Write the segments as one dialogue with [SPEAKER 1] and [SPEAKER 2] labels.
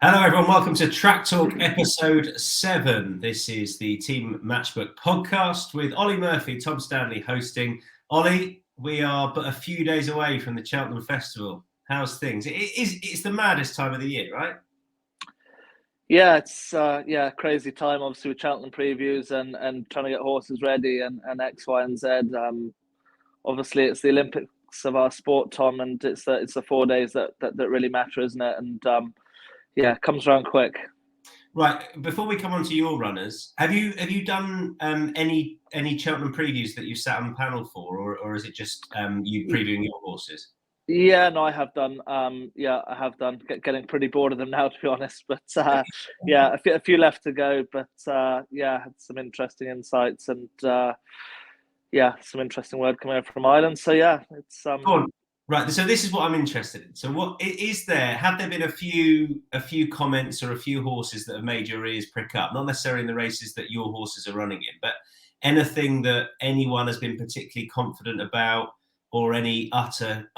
[SPEAKER 1] Hello, everyone. Welcome to Track Talk episode 7. This is the Team Matchbook podcast with Olly Murphy, Tom Stanley hosting. Olly, we are but a few days away from the Cheltenham Festival. How's things? It's the maddest time of the year, right?
[SPEAKER 2] Yeah, it's crazy time. Obviously, with Cheltenham previews and trying to get horses ready and X, Y, and Z. Obviously, it's the Olympics of our sport, Tom, and it's the 4 days that really matter, isn't it? And it comes around quick.
[SPEAKER 1] Right. Before we come on to your runners, have you done any Cheltenham previews that you sat on the panel for, or is it just you previewing your horses?
[SPEAKER 2] Yeah, no, I have done. I have done. Getting pretty bored of them now, to be honest. But a few left to go. But had some interesting insights and some interesting word coming over from Ireland. So it's
[SPEAKER 1] Go on. Right. So this is what I'm interested in. So what is there? Have there been a few comments or a few horses that have made your ears prick up? Not necessarily in the races that your horses are running in, but anything that anyone has been particularly confident about, or any utter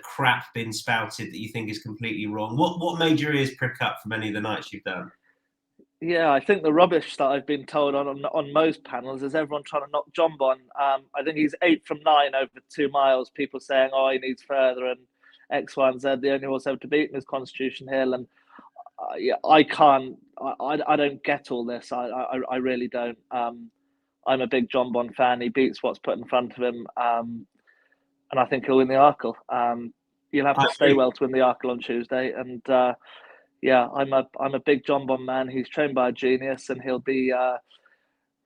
[SPEAKER 1] crap been spouted that you think is completely wrong? What made your ears prick up from any of the nights you've done?
[SPEAKER 2] Yeah, I think the rubbish that I've been told on most panels is everyone trying to knock Jonbon. I think he's 8 from 9 over 2 miles. People saying, "Oh, he needs further," and X, Y, and Z. The only horse ever to beat him is Constitution Hill, and I can't. I don't get all this. I really don't. I'm a big Jonbon fan. He beats what's put in front of him, and I think he'll win the Arkle. You'll have to stay well to win the Arkle on Tuesday, and I'm a big Jonbon man. He's trained by a genius, and he'll be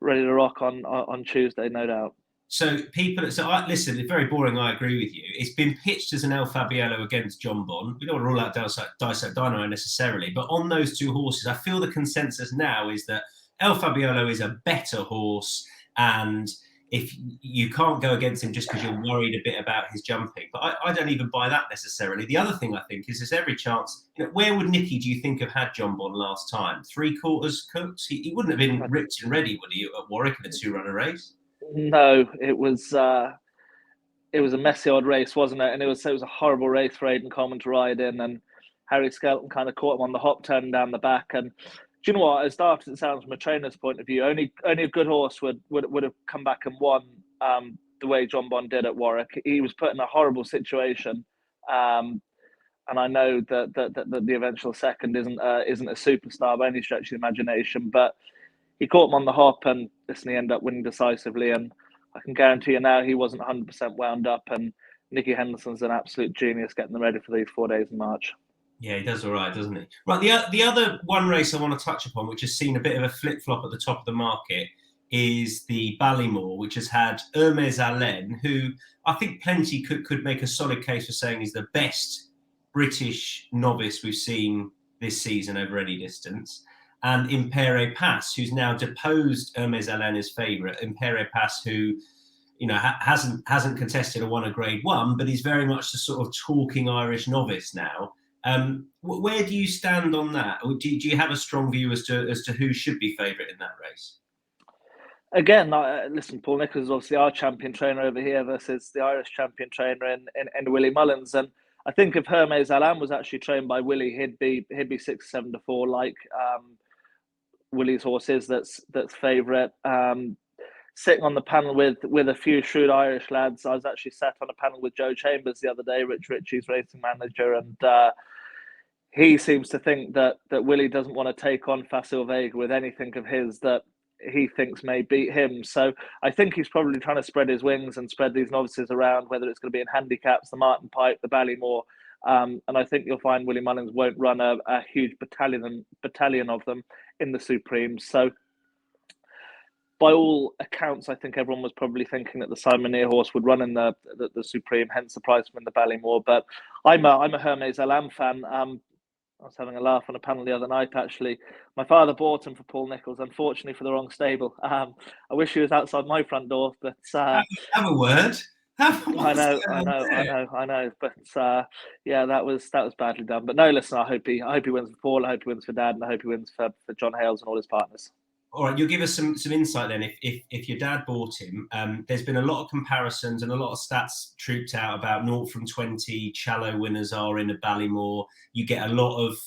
[SPEAKER 2] ready to rock on Tuesday, no doubt.
[SPEAKER 1] So listen, it's very boring. I agree with you. It's been pitched as an El Fabiello against Jonbon. We don't want to rule out Dysart Dynamo necessarily, but on those two horses, I feel the consensus now is that El Fabiello is a better horse, and if you can't go against him just because you're worried a bit about his jumping. But I don't even buy that necessarily. The other thing I think is there's every chance. Where would Nicky, do you think, have had Jonbon last time? 3/4 cooked? He wouldn't have been ripped and ready, would he, at Warwick in a 2-runner race?
[SPEAKER 2] No, it was a messy odd race, wasn't it? And it was a horrible race for Aidan Coleman to ride in, and Harry Skelton kind of caught him on the hop, turning down the back. And do you know what? As daft as it sounds from a trainer's point of view, only a good horse would have come back and won the way Jonbon did at Warwick. He was put in a horrible situation, and I know that the eventual second isn't a superstar by any stretch of the imagination, but he caught him on the hop, and listen, he ended up winning decisively. And I can guarantee you now he wasn't 100% wound up. And Nicky Henderson's an absolute genius getting them ready for these 4 days in March.
[SPEAKER 1] Yeah, he does all right, doesn't he? Right, the other one race I want to touch upon, which has seen a bit of a flip-flop at the top of the market, is the Ballymore, which has had Hermes Allen, who I think plenty could make a solid case for saying is the best British novice we've seen this season over any distance. And Impere Pass, who's now deposed Hermes Allen as favourite. Impere Pass, who hasn't contested or won a Grade 1, but he's very much the sort of talking Irish novice now. Where do you stand on that? Or do you have a strong view as to who should be favourite in that race?
[SPEAKER 2] Again, listen, Paul Nicholls is obviously our champion trainer over here versus the Irish champion trainer in Willie Mullins. And I think if Hermes Allen was actually trained by Willie, he'd be 6-7-4 like Willie's horse is that's favourite. Sitting on the panel with a few shrewd Irish lads. I was actually sat on a panel with Joe Chambers the other day, Rich Ritchie's racing manager, and he seems to think that Willie doesn't want to take on Facile Vega with anything of his that he thinks may beat him. So I think he's probably trying to spread his wings and spread these novices around, whether it's going to be in handicaps, the Martin Pipe, the Ballymore. And I think you'll find Willie Mullins won't run a huge battalion of them in the Supremes. So by all accounts, I think everyone was probably thinking that the Simon Near horse would run in the Supreme, hence the price in the Ballymore. But I'm a Hermes Allen fan. I was having a laugh on a panel the other night, actually. My father bought him for Paul Nicholls, unfortunately for the wrong stable. I wish he was outside my front door, but...
[SPEAKER 1] have a word.
[SPEAKER 2] I know. But that was badly done. But no, listen, I hope he wins for Paul, I hope he wins for Dad, and I hope he wins for John Hales and all his partners.
[SPEAKER 1] All right, you'll give us some insight then. If your dad bought him, there's been a lot of comparisons and a lot of stats trooped out about 0 from 20 shallow winners are in a Ballymore. You get a lot of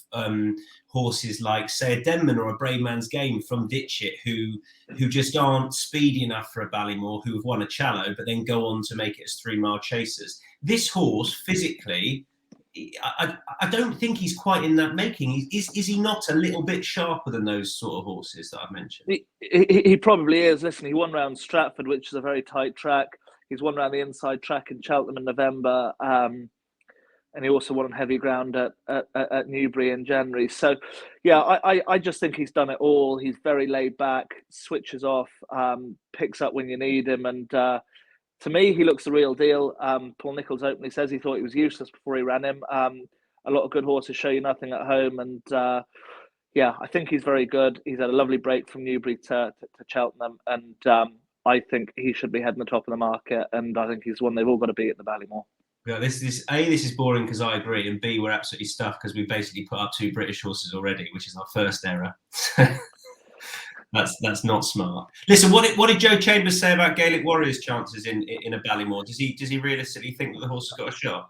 [SPEAKER 1] horses like, say, a Denman or a Brave Man's Game from Ditchit who just aren't speedy enough for a Ballymore, who have won a shallow, but then go on to make it as 3-mile chasers. This horse, physically, I don't think he's quite in that making. Is he not a little bit sharper than those sort of horses that I've mentioned?
[SPEAKER 2] He probably is. Listen, he won round Stratford, which is a very tight track. He's won round the inside track in Cheltenham in November. And he also won on heavy ground at Newbury in January. So, yeah, I just think he's done it all. He's very laid back, switches off, picks up when you need him. And to me, he looks the real deal. Paul Nicholls openly says he thought he was useless before he ran him. A lot of good horses show you nothing at home. And yeah, I think he's very good. He's had a lovely break from Newbury to Cheltenham. And I think he should be heading the top of the market. And I think he's one they've all got to beat at the Ballymore.
[SPEAKER 1] Yeah, this is boring because I agree, and B, we're absolutely stuffed because we basically put up 2 British horses already, which is our first error. That's not smart. Listen, what did Joe Chambers say about Gaelic Warriors' chances in a Ballymore? Does he realistically think that the horse has got a shot?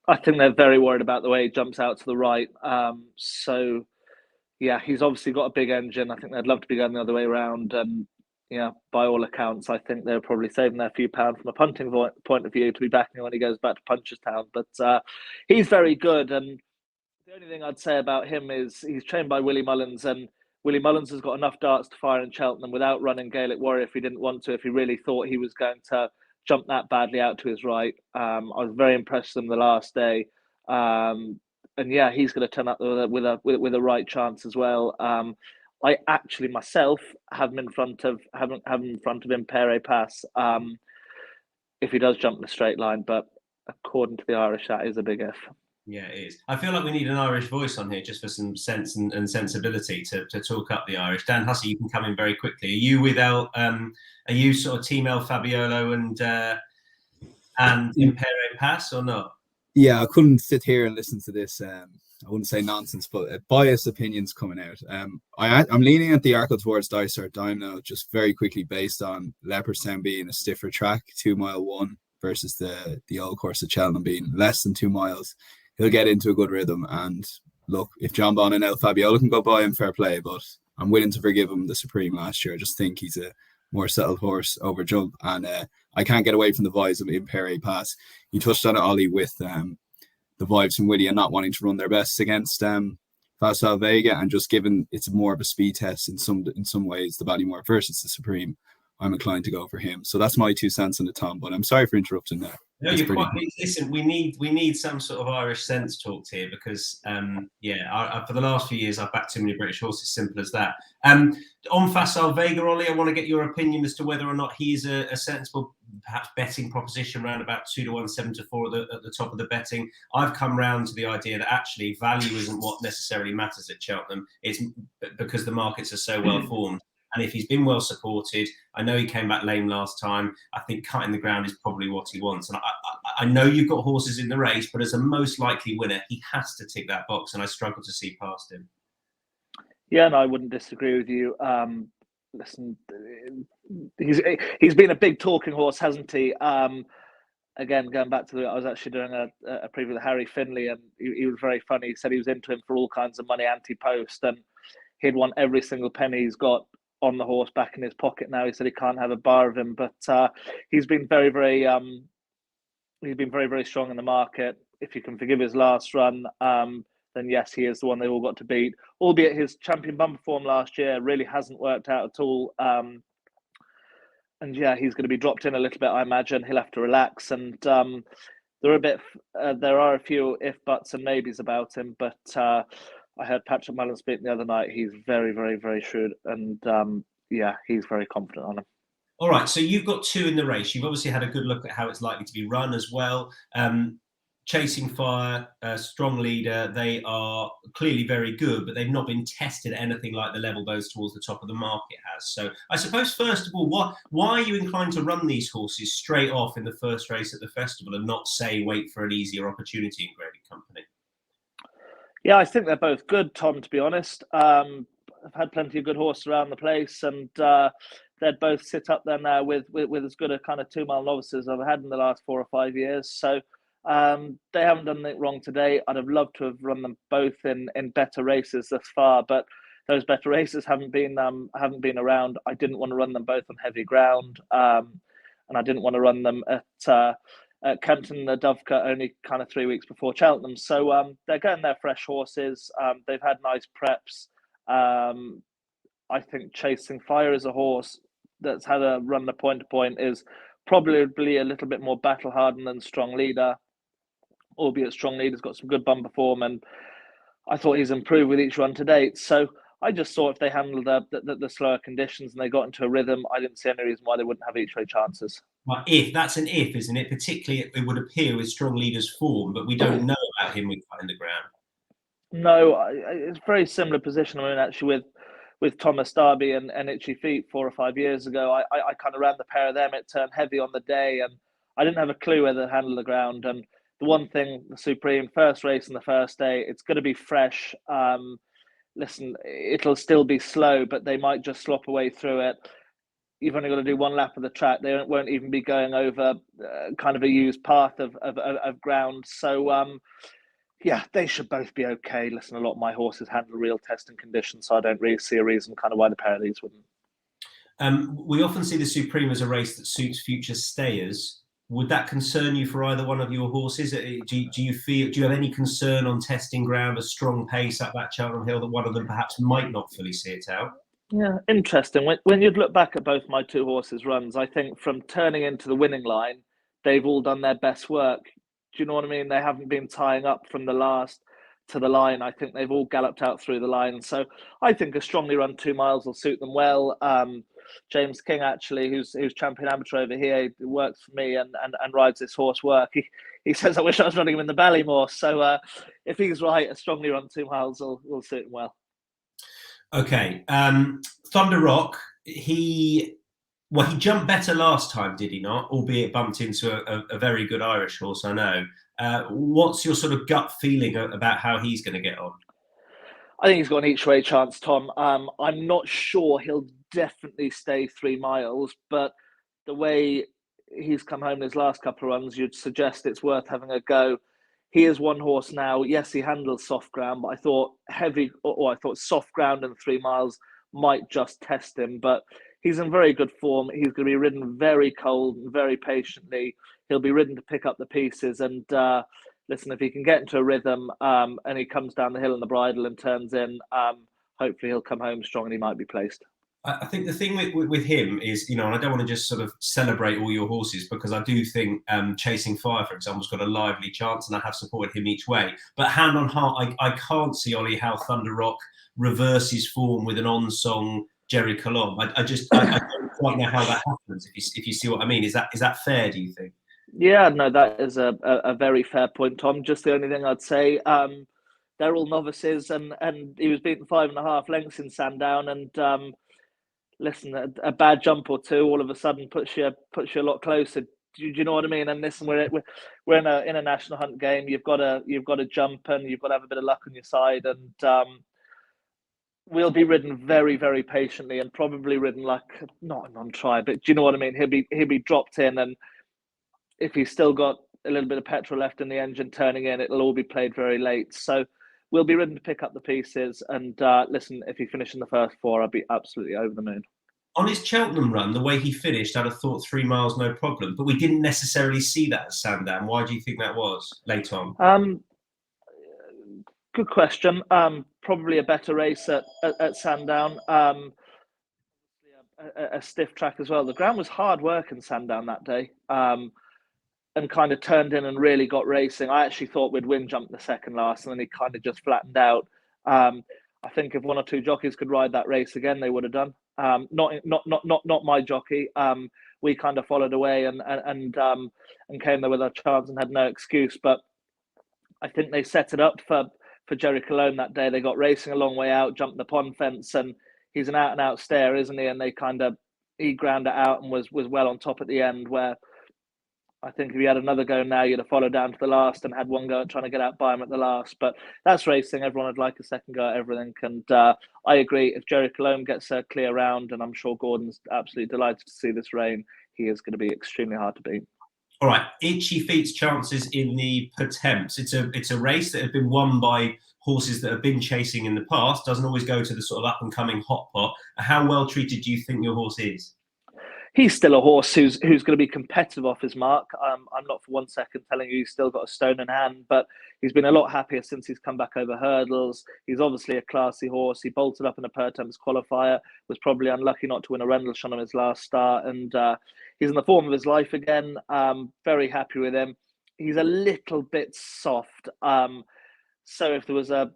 [SPEAKER 2] I think they're very worried about the way he jumps out to the right. So yeah, he's obviously got a big engine. I think they'd love to be going the other way around. And yeah, by all accounts, I think they're probably saving their few pounds from a punting point of view to be backing him when he goes back to Punchestown. But he's very good. And the only thing I'd say about him is he's trained by Willie Mullins, and Willie Mullins has got enough darts to fire in Cheltenham without running Gaelic Warrior if he didn't want to, if he really thought he was going to jump that badly out to his right. I was very impressed with him the last day. And yeah, he's going to turn up with a right chance as well. I actually myself have him in front of Impere Pass if he does jump in a straight line, but according to the Irish, that is a big if.
[SPEAKER 1] Yeah, it is. I feel like we need an Irish voice on here just for some sense and sensibility to talk up the Irish. Dan Hussey, you can come in very quickly. Are you with are you sort of Team El Fabiolo and Impere Pass or not?
[SPEAKER 3] Yeah, I couldn't sit here and listen to this. I wouldn't say nonsense, but biased opinions coming out. I'm leaning at the Arkle towards Dysart Dymno just very quickly based on Leopardstown being a stiffer track, 2 mile one versus the old course of Cheltenham being less than 2 miles. He'll get into a good rhythm. And look, if John Bon and El Fabiolo can go by him, fair play. But I'm willing to forgive him the Supreme last year. I just think he's a more settled horse over jump. And I can't get away from the vibes of Impere Pass. You touched on it, Ollie, with the vibes from Willie and not wanting to run their best against Facile Vega, and just given it's more of a speed test in some ways, the Ballymore versus the Supreme, I'm inclined to go for him. So that's my 2 cents on the Tom, but I'm sorry for interrupting there.
[SPEAKER 1] No, you're quite. Listen, we need some sort of Irish sense talked here because, for the last few years I've backed too many British horses. Simple as that. On Facile Vega, Ollie, I want to get your opinion as to whether or not he's a sensible, perhaps betting proposition around about 2-1, 7-4 at the top of the betting. I've come round to the idea that actually value isn't what necessarily matters at Cheltenham. It's because the markets are so well formed. And if he's been well supported, I know he came back lame last time. I think cutting the ground is probably what he wants. And I know you've got horses in the race, but as a most likely winner, he has to tick that box. And I struggle to see past him. Yeah,
[SPEAKER 2] no, I wouldn't disagree with you. Listen, he's been a big talking horse, hasn't he? Again, going back to I was actually doing a preview with Harry Finley, and he was very funny. He said he was into him for all kinds of money, anti-post, and he'd want every single penny he's got on the horse back in his pocket now. He said he can't have a bar of him, but he's been very, very strong in the market. If you can forgive his last run, then yes, he is the one they've all got to beat. Albeit his champion bumper form last year really hasn't worked out at all. And yeah, he's going to be dropped in a little bit, I imagine. He'll have to relax. And there are a few if, buts and maybes about him, but I heard Patrick Mullen speaking the other night. He's very, very, very shrewd. And he's very confident on him.
[SPEAKER 1] All right, so you've got 2 in the race. You've obviously had a good look at how it's likely to be run as well. Chasing Fire, strong leader. They are clearly very good, but they've not been tested at anything like the level those towards the top of the market has. So I suppose, first of all, why are you inclined to run these horses straight off in the first race at the festival and not, say, wait for an easier opportunity in graded company?
[SPEAKER 2] Yeah, I think they're both good, Tom, to be honest. have had plenty of good horses around the place, and they'd both sit up there now with as good a kind of 2 mile novices I've had in the last 4 or 5 years. So they haven't done anything wrong today. I'd have loved to have run them both in better races thus far, but those better races haven't been around. I didn't want to run them both on heavy ground, and I didn't want to run them at Kempton and the Dovecote only kind of 3 weeks before Cheltenham. So they're getting their fresh horses. They've had nice preps. I think Chasing Fire is a horse that's had a run the point to point, is probably a little bit more battle hardened than Strong Leader, albeit Strong Leader's got some good bumper form, and I thought he's improved with each run to date. So I just thought if they handled the slower conditions and they got into a rhythm, I didn't see any reason why they wouldn't have each way chances.
[SPEAKER 1] But if that's an if, isn't it? Particularly, it would appear with Strong Leader's form, but we don't know about him with in the ground.
[SPEAKER 2] No, it's a very similar position. I mean, actually, with Thomas Darby and Itchy Feet 4 or 5 years ago, I kind of ran the pair of them. It turned heavy on the day, and I didn't have a clue whether to handle the ground. And the one thing, the Supreme first race on the first day, it's going to be fresh. Listen, it'll still be slow, but they might just slop away through it. You've only got to do one lap of the track. They won't even be going over kind of a used path of ground. So, yeah, they should both be okay. Listen, a lot of my horses handle real testing conditions, so I don't really see a reason kind of why the pair of these wouldn't.
[SPEAKER 1] We often see the Supreme as a race that suits future stayers. Would that concern you for either one of your horses? Do you have any concern on testing ground, a strong pace at that Cheltenham Hill, that one of them perhaps might not fully see it out?
[SPEAKER 2] Yeah, interesting. When you'd look back at both my two horses' runs, I think from turning into the winning line, they've all done their best work. Do you know what I mean? They haven't been tying up from the last to the line. I think they've all galloped out through the line. So I think a strongly run 2 miles will suit them well. James King, actually, who's champion amateur over here, works for me and rides this horse work. He says, I wish I was running him in the Ballymore. So if he's right, a strongly run 2 miles will suit him well.
[SPEAKER 1] Okay. Thunder Rock, he jumped better last time, did he not? Albeit bumped into a very good Irish horse, I know. What's your sort of gut feeling about how he's going to get on?
[SPEAKER 2] I think he's got an each way chance, Tom. I'm not sure he'll definitely stay 3 miles, but the way he's come home in his last couple of runs, you'd suggest it's worth having a go. He is one horse now. Yes, he handles soft ground, but I thought soft ground and 3 miles might just test him. But he's in very good form. He's going to be ridden very cold and very patiently. He'll be ridden to pick up the pieces. And listen, if he can get into a rhythm and he comes down the hill in the bridle and turns in, hopefully he'll come home strong and he might be placed.
[SPEAKER 1] I think the thing with him is, and I don't want to just sort of celebrate all your horses, because I do think Chasing Fire, for example, has got a lively chance, and I have supported him each way. But hand on heart, I can't see, Ollie, how Thunder Rock reverses form with an on-song Jerry Colomb. I don't quite know how that happens, if you see what I mean. Is that fair, do you think?
[SPEAKER 2] Yeah, no, that is a very fair point, Tom. Just the only thing I'd say, they're all novices, and he was beaten 5.5 lengths in Sandown, and listen, a bad jump or two all of a sudden puts you a lot closer. Do you know what I mean? And listen, we're in a national hunt game. You've got to jump, and you've got to have a bit of luck on your side, and we'll be ridden very, very patiently, and probably ridden like not a non-try, but do you know what I mean? He'll be dropped in, and if he's still got a little bit of petrol left in the engine turning in, it'll all be played very late. So we'll be ridden to pick up the pieces. And listen, if he finished in the first 4, I'd be absolutely over the moon.
[SPEAKER 1] On his Cheltenham run, the way he finished, I'd have thought 3 miles, no problem. But we didn't necessarily see that at Sandown. Why do you think that was late on?
[SPEAKER 2] Good question. Probably a better race at Sandown. A stiff track as well. The ground was hard work in Sandown that day. And kind of turned in and really got racing. I actually thought we'd win jump the second last, and then he kind of just flattened out. I think if 1 or 2 jockeys could ride that race again, they would have done. Not my jockey. We kind of followed away and came there with our chance and had no excuse. But I think they set it up for Jerry Colomb that day. They got racing a long way out, jumped the pond fence, and he's an out and out stayer, isn't he? And he ground it out and was well on top at the end, where I think if you had another go now, you'd have followed down to the last and had one go at trying to get out by him at the last. But that's racing. Everyone would like a second go at everything. And I agree. If Jerry Colombe gets a clear round, and I'm sure Gordon's absolutely delighted to see this rain, he is going to be extremely hard to beat.
[SPEAKER 1] All right, Itchy Feet's chances in the Potemps. It's a race that has been won by horses that have been chasing in the past. Doesn't always go to the sort of up and coming hot pot. How well treated do you think your horse is?
[SPEAKER 2] He's still a horse who's going to be competitive off his mark. I'm not for 1 second telling you he's still got a stone in hand, but he's been a lot happier since he's come back over hurdles. He's obviously a classy horse. He bolted up in a Pertemps qualifier, was probably unlucky not to win a Rendlesham on his last start, and he's in the form of his life again. Very happy with him. He's a little bit soft. So if there was a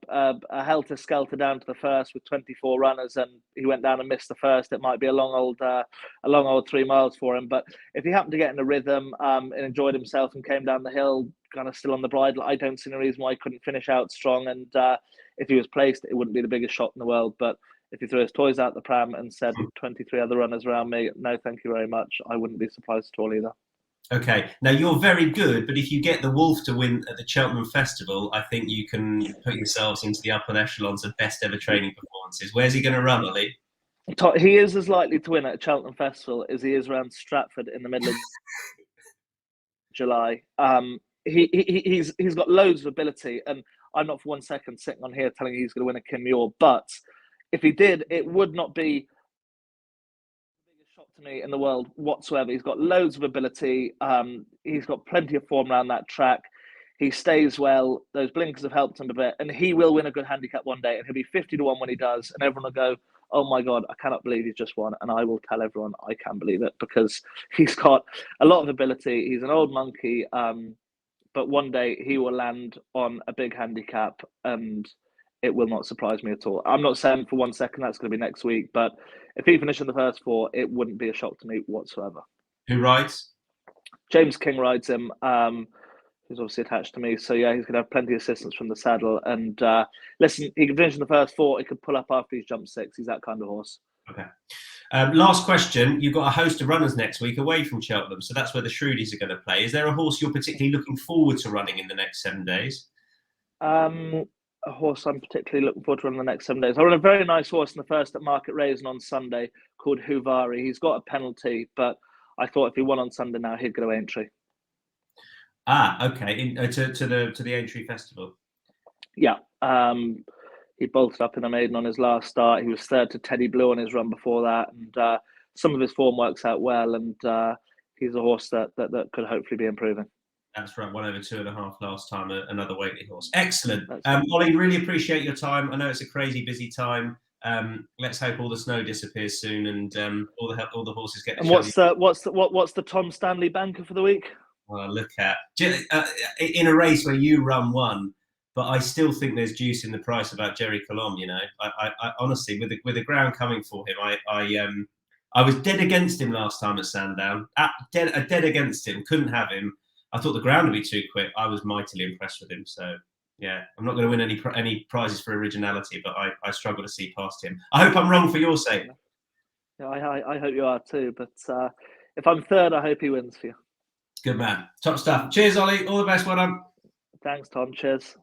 [SPEAKER 2] helter-skelter down to the first with 24 runners and he went down and missed the first, it might be a long old 3 miles for him. But if he happened to get in a rhythm and enjoyed himself and came down the hill kind of still on the bridle, I don't see any reason why he couldn't finish out strong. And if he was placed, it wouldn't be the biggest shot in the world. But if he threw his toys out the pram and said 23 other runners around me, no, thank you very much, I wouldn't be surprised at all either.
[SPEAKER 1] Okay, now you're very good, but if you get the Wolf to win at the Cheltenham Festival, I think you can put yourselves into the upper echelons of best ever training performances. Where's he going to run, Ollie?
[SPEAKER 2] He is as likely to win at a Cheltenham Festival as he is around Stratford in the middle of July. He's got loads of ability, and I'm not for 1 second sitting on here telling you he's going to win a Kim Muir, but if he did, it would not be shot to me in the world whatsoever. He's got loads of ability. He's got plenty of form around that track. He stays well. Those blinkers have helped him a bit, and he will win a good handicap one day. And he'll be 50-1 when he does, and everyone will go, "Oh my God, I cannot believe he's just won." And I will tell everyone I can believe it because he's got a lot of ability. He's an old monkey, but one day he will land on a big handicap, and it will not surprise me at all. I'm not saying for 1 second that's going to be next week, but if he finished in the first 4, it wouldn't be a shock to me whatsoever.
[SPEAKER 1] Who rides?
[SPEAKER 2] James King rides him, who's obviously attached to me. So, yeah, he's going to have plenty of assistance from the saddle. And listen, he can finish in the first 4. He could pull up after he's jumped 6. He's that kind of horse.
[SPEAKER 1] Okay. Last question. You've got a host of runners next week away from Cheltenham, so that's where the Shrewdies are going to play. Is there a horse you're particularly looking forward to running in the next 7 days?
[SPEAKER 2] A horse I'm particularly looking forward to running the next 7 days. I run a very nice horse in the first at Market Rasen on Sunday called Huvari. He's got a penalty, but I thought if he won on Sunday now, he'd get away entry.
[SPEAKER 1] Okay. To the Aintree Festival.
[SPEAKER 2] Yeah. He bolted up in a maiden on his last start. He was third to Teddy Blue on his run before that, and some of his form works out well. And he's a horse that could hopefully be improving.
[SPEAKER 1] That's right, 1 over 2.5 last time, another weighty horse. Excellent. Ollie, really appreciate your time. I know it's a crazy busy time. Let's hope all the snow disappears soon and all the horses get.
[SPEAKER 2] And what's the Tom Stanley banker for the week?
[SPEAKER 1] Well, look at in a race where you run 1, but I still think there's juice in the price about Jerry Colombe. You know, I honestly, with the ground coming for him, I was dead against him last time at Sandown. Dead against him. Couldn't have him. I thought the ground would be too quick. I was mightily impressed with him. So, yeah, I'm not going to win any prizes for originality, but I struggle to see past him. I hope I'm wrong for your sake.
[SPEAKER 2] Yeah, I hope you are too. But if I'm third, I hope he wins for you.
[SPEAKER 1] Good man. Top stuff. Cheers, Ollie. All the best. Well done.
[SPEAKER 2] Thanks, Tom. Cheers.